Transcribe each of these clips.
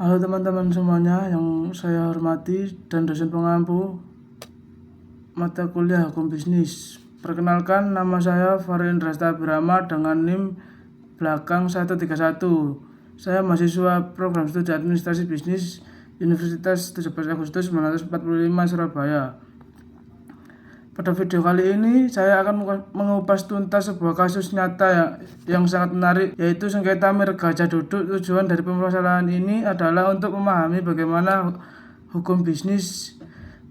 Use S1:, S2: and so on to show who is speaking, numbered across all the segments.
S1: Halo teman-teman semuanya yang saya hormati dan dosen pengampu mata kuliah Hukum Bisnis. Perkenalkan, nama saya Farindra Stabirama dengan NIM belakang 131. Saya mahasiswa program studi administrasi bisnis Universitas 17 Agustus 1945 Surabaya. Pada video kali ini saya akan mengupas tuntas sebuah kasus nyata yang sangat menarik, yaitu sengketa merek gajah duduk. Tujuan dari permasalahan ini adalah untuk memahami bagaimana hukum bisnis,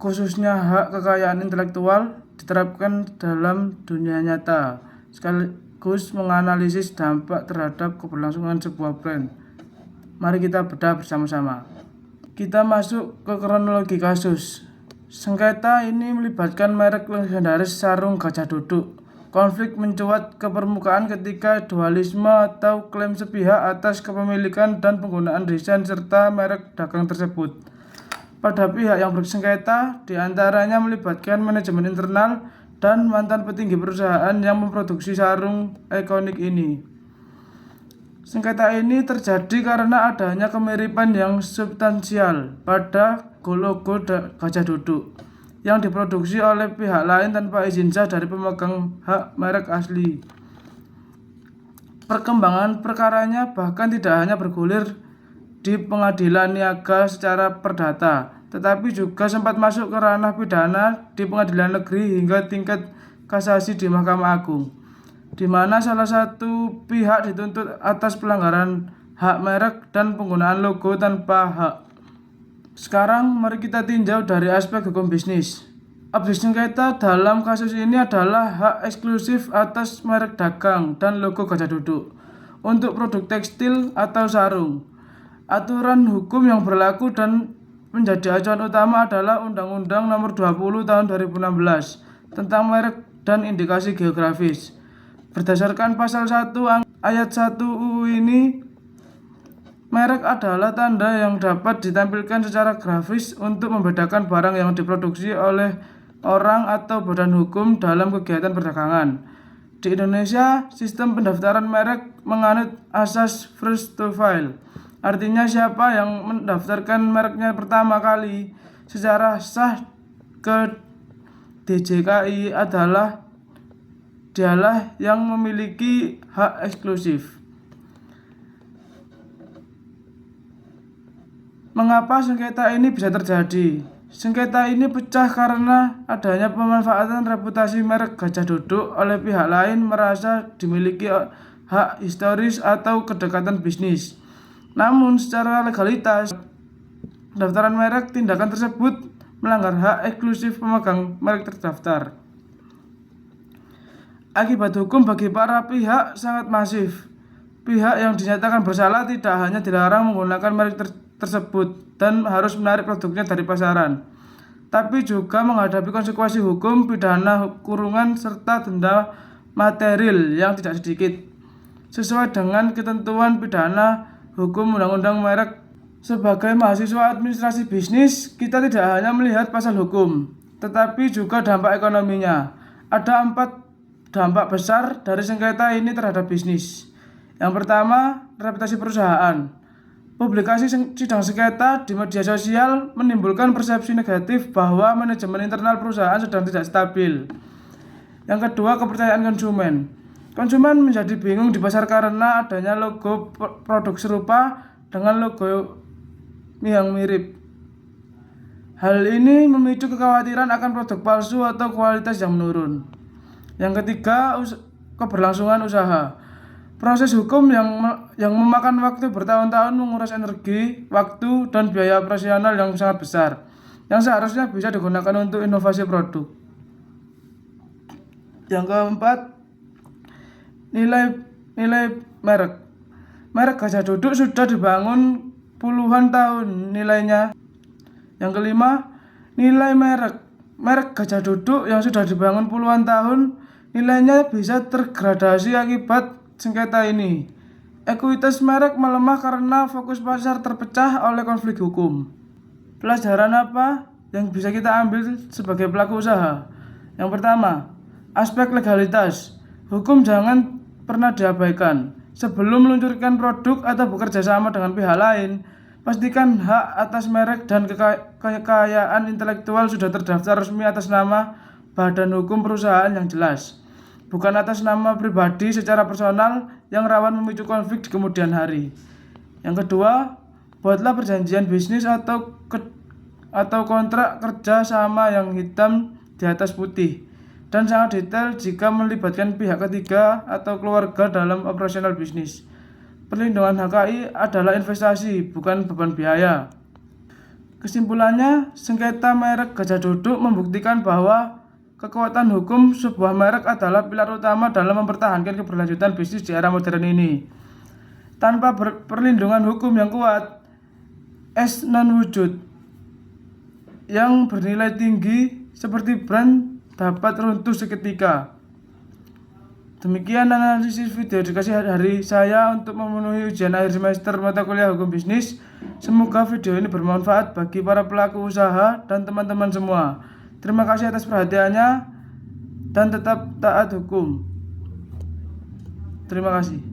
S1: khususnya hak kekayaan intelektual, diterapkan dalam dunia nyata, sekaligus menganalisis dampak terhadap keberlangsungan sebuah brand. Mari kita bedah bersama-sama. Kita masuk ke kronologi kasus. Sengketa ini melibatkan merek legendaris sarung gajah duduk. Konflik mencuat ke permukaan ketika dualisme atau klaim sepihak atas kepemilikan dan penggunaan desain serta merek dagang tersebut. Pada pihak yang bersengketa, diantaranya melibatkan manajemen internal dan mantan petinggi perusahaan yang memproduksi sarung ikonik ini. Sengketa ini terjadi karena adanya kemiripan yang substansial pada logo gajah duduk yang diproduksi oleh pihak lain tanpa izin sah dari pemegang hak merek asli. Perkembangan perkaranya bahkan tidak hanya bergulir di pengadilan niaga secara perdata, tetapi juga sempat masuk ke ranah pidana di pengadilan negeri hingga tingkat kasasi di Mahkamah Agung, di mana salah satu pihak dituntut atas pelanggaran hak merek dan penggunaan logo tanpa hak. Sekarang mari kita tinjau dari aspek hukum bisnis. Objek sengketa dalam kasus ini adalah hak eksklusif atas merek dagang dan logo gajah duduk untuk produk tekstil atau sarung. Aturan hukum yang berlaku dan menjadi acuan utama adalah Undang-Undang Nomor 20 Tahun 2016 tentang merek dan indikasi geografis. Berdasarkan pasal 1 ayat 1 UU ini, merek adalah tanda yang dapat ditampilkan secara grafis untuk membedakan barang yang diproduksi oleh orang atau badan hukum dalam kegiatan perdagangan. Di Indonesia, sistem pendaftaran merek menganut asas first to file. Artinya siapa yang mendaftarkan mereknya pertama kali secara sah ke DJKI dialah yang memiliki hak eksklusif. Mengapa sengketa ini bisa terjadi? Sengketa ini pecah karena adanya pemanfaatan reputasi merek gajah duduk oleh pihak lain merasa dimiliki hak historis atau kedekatan bisnis. Namun secara legalitas, pendaftaran merek, tindakan tersebut melanggar hak eksklusif pemegang merek terdaftar. Akibat hukum bagi para pihak sangat masif. Pihak yang dinyatakan bersalah tidak hanya dilarang menggunakan merek tersebut dan harus menarik produknya dari pasaran, tapi juga menghadapi konsekuensi hukum, pidana, kurungan, serta denda material yang tidak sedikit. Sesuai dengan ketentuan pidana hukum Undang-Undang Merek, sebagai mahasiswa administrasi bisnis, kita tidak hanya melihat pasal hukum, tetapi juga dampak ekonominya. Ada 4 dampak besar dari sengketa ini terhadap bisnis. Yang pertama, reputasi perusahaan. Publikasi sidang sengketa di media sosial menimbulkan persepsi negatif bahwa manajemen internal perusahaan sedang tidak stabil. Yang kedua, kepercayaan konsumen. Konsumen menjadi bingung di pasar karena adanya logo produk serupa dengan logo yang mirip. Hal ini memicu kekhawatiran akan produk palsu atau kualitas yang menurun. Yang ketiga, keberlangsungan usaha. Proses hukum yang memakan waktu bertahun-tahun menguras energi, waktu, dan biaya operasional yang sangat besar, yang seharusnya bisa digunakan untuk inovasi produk. Yang keempat, nilai merek. Merek gajah duduk sudah dibangun puluhan tahun nilainya. Yang kelima, nilai merek gajah duduk yang sudah dibangun puluhan tahun nilainya bisa tergradasi akibat sengketa ini. Ekuitas merek melemah karena fokus pasar terpecah oleh konflik hukum. Pelajaran apa yang bisa kita ambil sebagai pelaku usaha? Yang pertama, aspek legalitas. Hukum jangan pernah diabaikan. Sebelum meluncurkan produk atau bekerja sama dengan pihak lain, Pastikan hak atas merek dan kekayaan intelektual sudah terdaftar resmi atas nama badan hukum perusahaan yang jelas, bukan atas nama pribadi secara personal yang rawan memicu konflik di kemudian hari. Yang kedua, buatlah perjanjian bisnis atau kontrak kerja sama yang hitam di atas putih dan sangat detail jika melibatkan pihak ketiga atau keluarga dalam operasional bisnis. Perlindungan HKI adalah investasi, bukan beban biaya. Kesimpulannya, sengketa merek Gajah Duduk membuktikan bahwa kekuatan hukum sebuah merek adalah pilar utama dalam mempertahankan keberlanjutan bisnis di era modern ini. Tanpa perlindungan hukum yang kuat, es non-wujud yang bernilai tinggi seperti brand dapat runtuh seketika. Demikian analisis video edukasi hari saya untuk memenuhi ujian akhir semester mata kuliah hukum bisnis. Semoga video ini bermanfaat bagi para pelaku usaha dan teman-teman semua. Terima kasih atas perhatiannya dan tetap taat hukum. Terima kasih.